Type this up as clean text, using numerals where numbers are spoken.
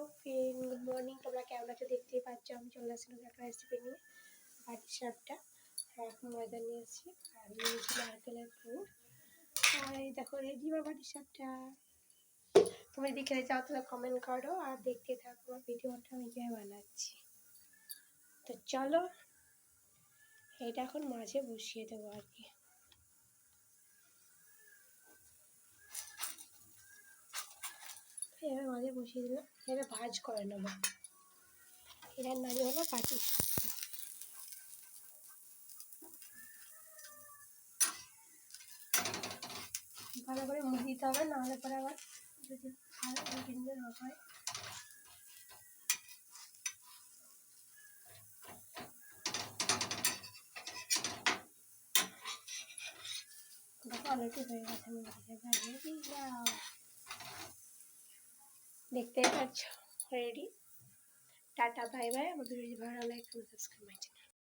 Good morning, তোমরা কেমন আছো? দেখতেই পাচ্ছ আমি চলে আসলাম একটা রেসিপি নিয়ে, বাটির সাপটা। এখন ময়দা নিয়েছি আর নিয়েছি নারকেলের পুর। আর এই দেখো রেডি আমার বাটির সাপটা। তুমি যদি খেতে চাও তাহলে কমেন্ট করো আর দেখতে থাকো ভিডিওটা আমি কীভাবে বানাচ্ছি। তো চলো এটা এখন মাঝে বসিয়ে দেবো আর কি। এবার মাঝে বসিয়ে দিলাম, এবার ভাজ করে নেবো। এটার নামই হলো বাটির সাপটা। ভালো করে মুড়ে দিতে হবে, নাহলে পরে আবার যদি ভিন্ন না হয়। অলরেডি হয়ে গেছে, দেখতেই পাচ্ছ রেডি। Tata bye bye. আমাদের যদি ভালো লাগে সাবস্ক্রাইব।